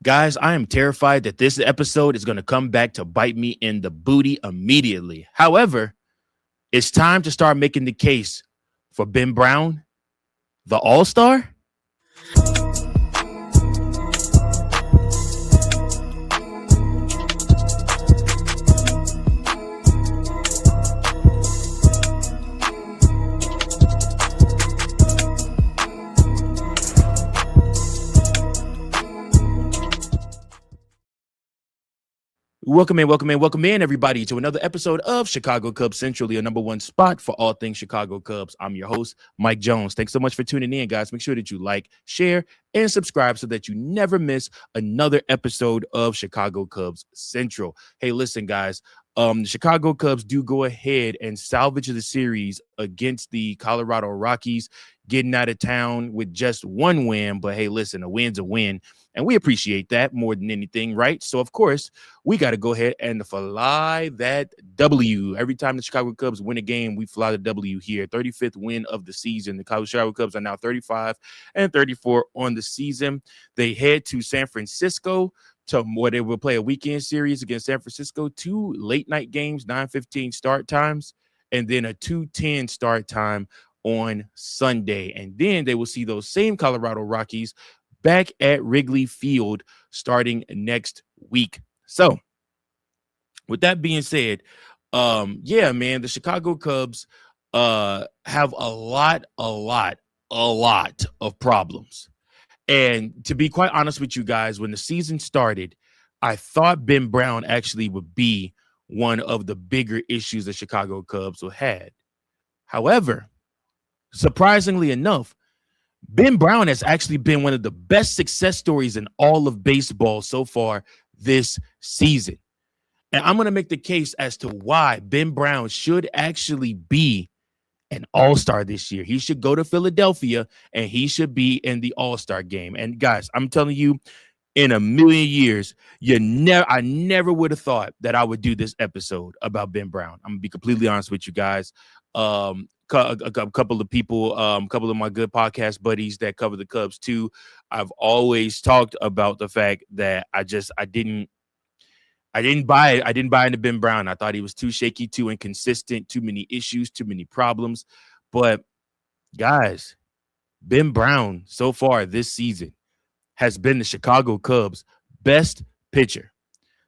Guys, I am terrified that this episode is going to come back to bite me in the booty immediately. However, it's time to start making the case for Ben Brown, the All-Star. Welcome in, everybody, to another episode of Chicago Cubs Central, your number one spot for all things Chicago Cubs. I'm your host, Mike Jones. Thanks so much for tuning in, guys. Make sure that you like, share, and subscribe so that you never miss another episode of Chicago Cubs Central. Hey, listen, guys. The Chicago Cubs do go ahead and salvage the series against the Colorado Rockies, getting out of town with just one win. But hey, listen, a win's a win. And we appreciate that more than anything, right? So, of course, we got to go ahead and fly that W. Every time the Chicago Cubs win a game, we fly the W here. 35th win of the season. The Chicago Cubs are now 35-34 on the season. They head to San Francisco to where they will play a weekend series against San Francisco. 2 late-night games, 9:15 start times, and then a 2:10 start time on Sunday. And then they will see those same Colorado Rockies back at Wrigley Field starting next week. So, with that being said, yeah, man, the Chicago Cubs have a lot of problems. And to be quite honest with you guys, when the season started, I thought Ben Brown actually would be one of the bigger issues the Chicago Cubs will had. However, surprisingly enough, Ben Brown has actually been one of the best success stories in all of baseball so far this season. And I'm going to make the case as to why Ben Brown should actually be an All-Star this year. He should go to Philadelphia and he should be in the All-Star game. And guys, I'm telling you, in a million years, I never would have thought that I would do this episode about Ben Brown. I'm going to be completely honest with you guys. A couple of people, a couple of my good podcast buddies that cover the Cubs too, I've always talked about the fact that I didn't buy it. I didn't buy into Ben Brown. I thought he was too shaky, too inconsistent, too many issues, too many problems. But guys, Ben Brown so far this season has been the Chicago Cubs' best pitcher.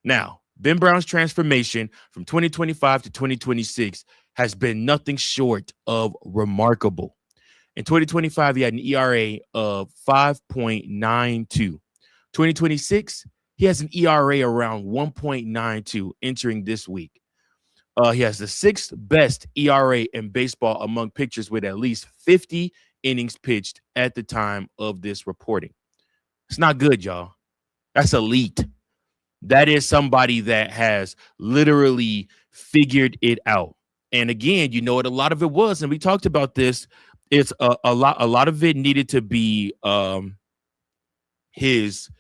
Now, Ben Brown's transformation from 2025 to 2026 has been nothing short of remarkable. In 2025, he had an ERA of 5.92. 2026, he has an ERA around 1.92 entering this week. He has the 6th best ERA in baseball among pitchers with at least 50 innings pitched at the time of this reporting. It's not good, y'all. That's elite. That is somebody that has literally figured it out. And again, you know what a lot of it was, and we talked about this. It's a lot of it needed to be his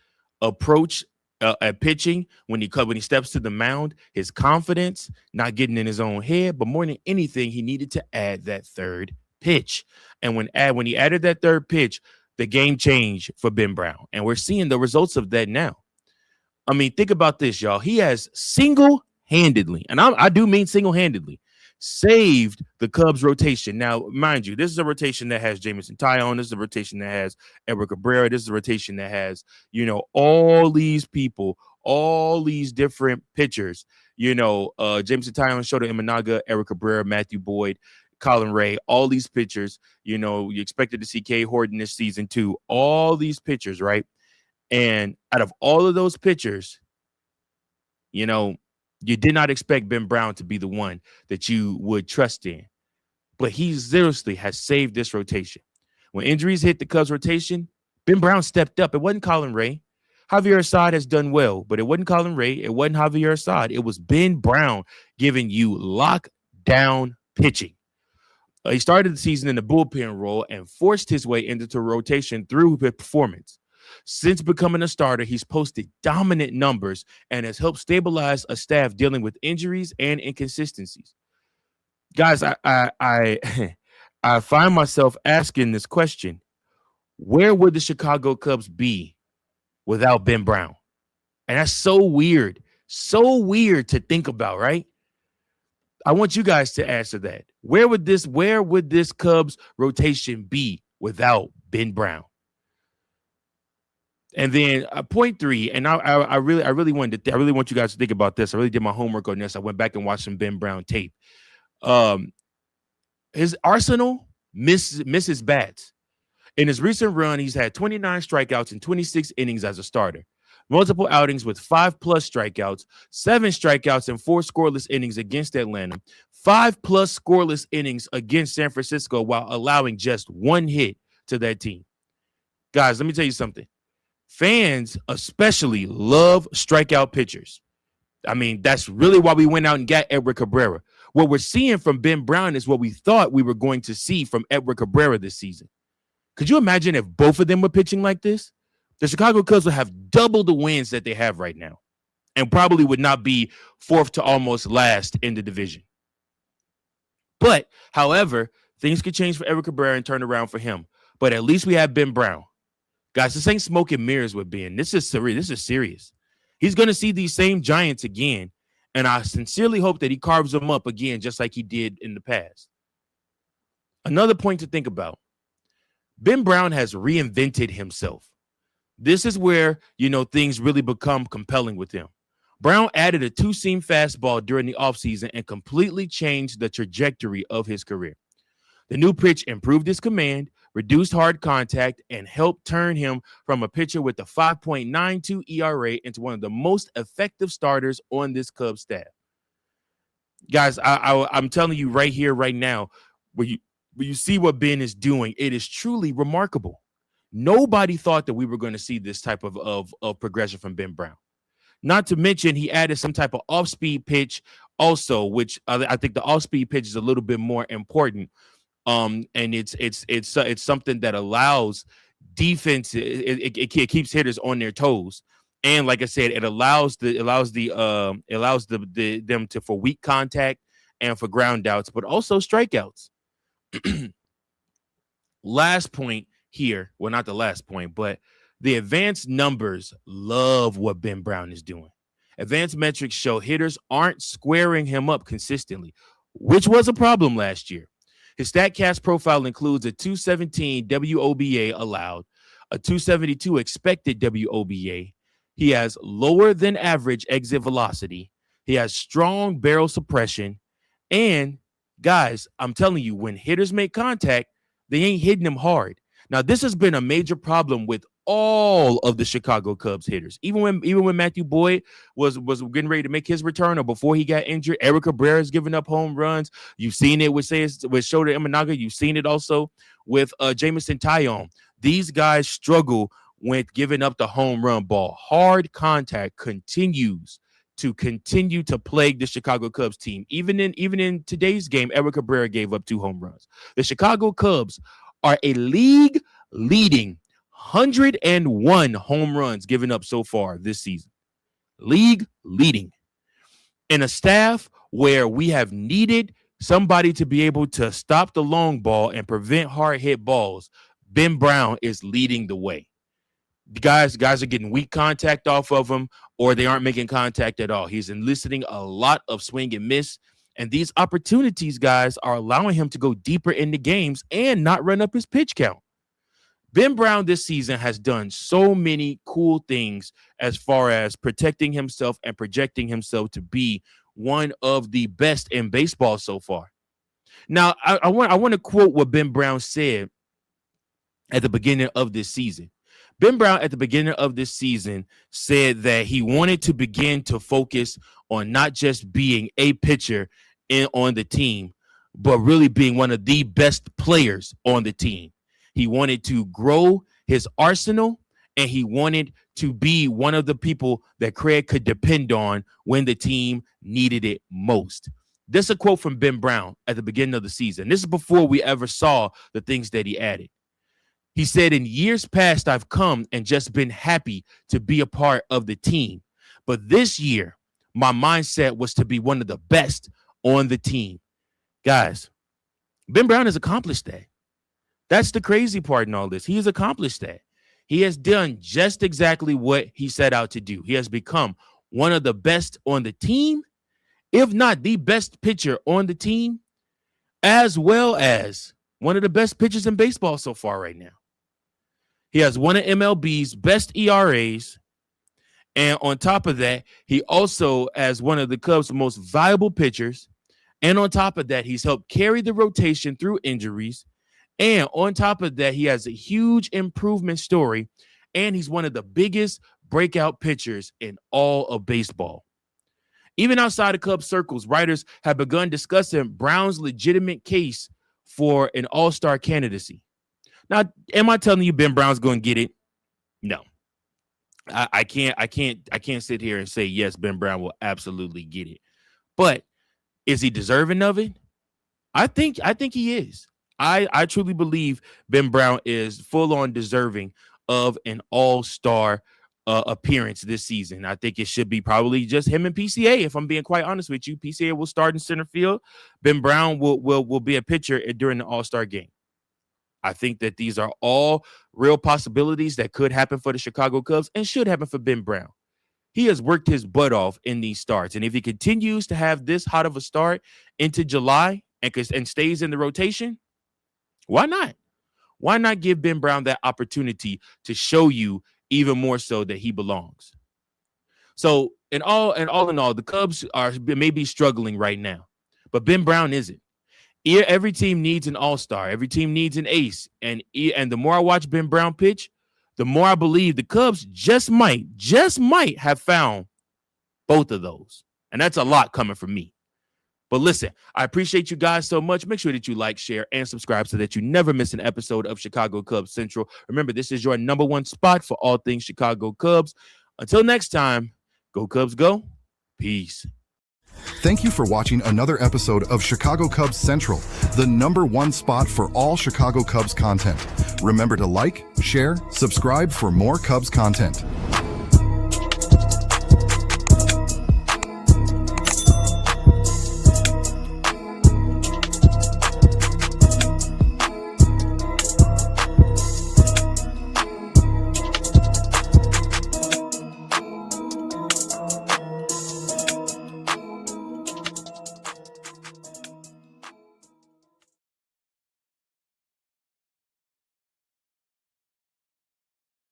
approach at pitching when he steps to the mound, his confidence, not getting in his own head, but more than anything, he needed to add that third pitch. And when he added that third pitch, the game changed for Ben Brown, and we're seeing the results of that now. I mean, think about this, y'all. He has single-handedly, and I do mean single-handedly, saved the Cubs rotation. Now, mind you, this is a rotation that has Jameson Taillon. This is a rotation that has Eric Cabrera. This is a rotation that has, all these people, all these different pitchers, Jameson Taillon, Shota Imanaga, Eric Cabrera, Matthew Boyd, Colin Ray, all these pitchers. You expected to see Kay Horton this season too. All these pitchers, right? And out of all of those pitchers, you did not expect Ben Brown to be the one that you would trust in. But he seriously has saved this rotation. When injuries hit the Cubs rotation, Ben Brown stepped up. It wasn't Colin Ray. Javier Assad has done well, but it wasn't Colin Ray. It wasn't Javier Assad. It was Ben Brown giving you lockdown pitching. He started the season in the bullpen role and forced his way into the rotation through his performance. Since becoming a starter, he's posted dominant numbers and has helped stabilize a staff dealing with injuries and inconsistencies. Guys, I find myself asking this question: where would the Chicago Cubs be without Ben Brown? And that's so weird. So weird to think about, right? I want you guys to answer that. Where would this Cubs rotation be without Ben Brown? And then point three, and I really want you guys to think about this. I really did my homework on this. I went back and watched some Ben Brown tape. His arsenal misses bats. In his recent run, he's had 29 strikeouts in 26 innings as a starter, multiple outings with 5+ strikeouts, 7 strikeouts and 4 scoreless innings against Atlanta, 5+ scoreless innings against San Francisco while allowing just 1 hit to that team. Guys, let me tell you something. Fans especially love strikeout pitchers. I mean, that's really why we went out and got Edward Cabrera. What we're seeing from Ben Brown is what we thought we were going to see from Edward Cabrera this season. Could you imagine if both of them were pitching like this? The Chicago Cubs would have double the wins that they have right now and probably would not be fourth to almost last in the division. But, however, things could change for Edward Cabrera and turn around for him. But at least we have Ben Brown. Guys, this ain't smoke and mirrors with Ben. This is serious. He's going to see these same Giants again, and I sincerely hope that he carves them up again just like he did in the past. Another point to think about. Ben Brown has reinvented himself. This is where, things really become compelling with him. Brown added a 2-seam fastball during the offseason and completely changed the trajectory of his career. The new pitch improved his command, reduced hard contact, and helped turn him from a pitcher with a 5.92 ERA into one of the most effective starters on this Cubs staff. Guys, I'm telling you right here, right now, when you see what Ben is doing, it is truly remarkable. Nobody thought that we were going to see this type of progression from Ben Brown. Not to mention, he added some type of off-speed pitch also, which I think the off-speed pitch is a little bit more important. And it's something that allows defense. It keeps hitters on their toes, and like I said, it allows them to for weak contact and for ground outs, but also strikeouts. Last point here, well, not the last point, but the advanced numbers love what Ben Brown is doing. Advanced metrics show hitters aren't squaring him up consistently, which was a problem last year. His StatCast profile includes a 217 WOBA allowed, a 272 expected WOBA. He has lower than average exit velocity. He has strong barrel suppression. And guys, I'm telling you, when hitters make contact, they ain't hitting them hard. Now, this has been a major problem with all of the Chicago Cubs hitters. Even when Matthew Boyd was getting ready to make his return or before he got injured, Eric Cabrera's giving up home runs. You've seen it with Shota Imanaga. You've seen it also with Jameson Taillon. These guys struggle with giving up the home run ball. Hard contact continues to plague the Chicago Cubs team. Even in today's game, Eric Cabrera gave up 2 home runs. The Chicago Cubs are a league-leading 101 home runs given up so far this season. League leading. In a staff where we have needed somebody to be able to stop the long ball and prevent hard hit balls, Ben Brown is leading the way. Guys are getting weak contact off of him, or they aren't making contact at all. He's eliciting a lot of swing and miss. And these opportunities, guys, are allowing him to go deeper into games and not run up his pitch count. Ben Brown this season has done so many cool things as far as protecting himself and projecting himself to be one of the best in baseball so far. Now, I want to quote what Ben Brown said at the beginning of this season. Ben Brown at the beginning of this season said that he wanted to begin to focus on not just being a pitcher on the team, but really being one of the best players on the team. He wanted to grow his arsenal, and he wanted to be one of the people that Craig could depend on when the team needed it most. This is a quote from Ben Brown at the beginning of the season. This is before we ever saw the things that he added. He said, in years past, I've come and just been happy to be a part of the team. But this year, my mindset was to be one of the best on the team. Guys, Ben Brown has accomplished that. That's the crazy part in all this. He has accomplished that. He has done just exactly what he set out to do. He has become one of the best on the team, if not the best pitcher on the team, as well as one of the best pitchers in baseball so far right now. He has one of MLB's best ERAs. And on top of that, he also has one of the Cubs' most valuable pitchers. And on top of that, he's helped carry the rotation through injuries. And on top of that, he has a huge improvement story. And he's one of the biggest breakout pitchers in all of baseball. Even outside of Cubs circles, writers have begun discussing Brown's legitimate case for an all-star candidacy. Now, am I telling you Ben Brown's going to get it? No. I can't sit here and say, yes, Ben Brown will absolutely get it. But is he deserving of it? I think he is. I truly believe Ben Brown is full on deserving of an all-star appearance this season. I think it should be probably just him and PCA. If I'm being quite honest with you, PCA will start in center field. Ben Brown will be a pitcher during the All-Star game. I think that these are all real possibilities that could happen for the Chicago Cubs and should happen for Ben Brown. He has worked his butt off in these starts. And if he continues to have this hot of a start into July and stays in the rotation, why not? Why not give Ben Brown that opportunity to show you even more so that he belongs? So all in all, the Cubs are maybe struggling right now, but Ben Brown isn't. Every team needs an all-star. Every team needs an ace. And the more I watch Ben Brown pitch, the more I believe the Cubs just might have found both of those. And that's a lot coming from me. But listen, I appreciate you guys so much. Make sure that you like, share, and subscribe so that you never miss an episode of Chicago Cubs Central. Remember, this is your #1 spot for all things Chicago Cubs. Until next time, go Cubs go. Peace. Thank you for watching another episode of Chicago Cubs Central, the #1 spot for all Chicago Cubs content. Remember to like, share, subscribe for more Cubs content.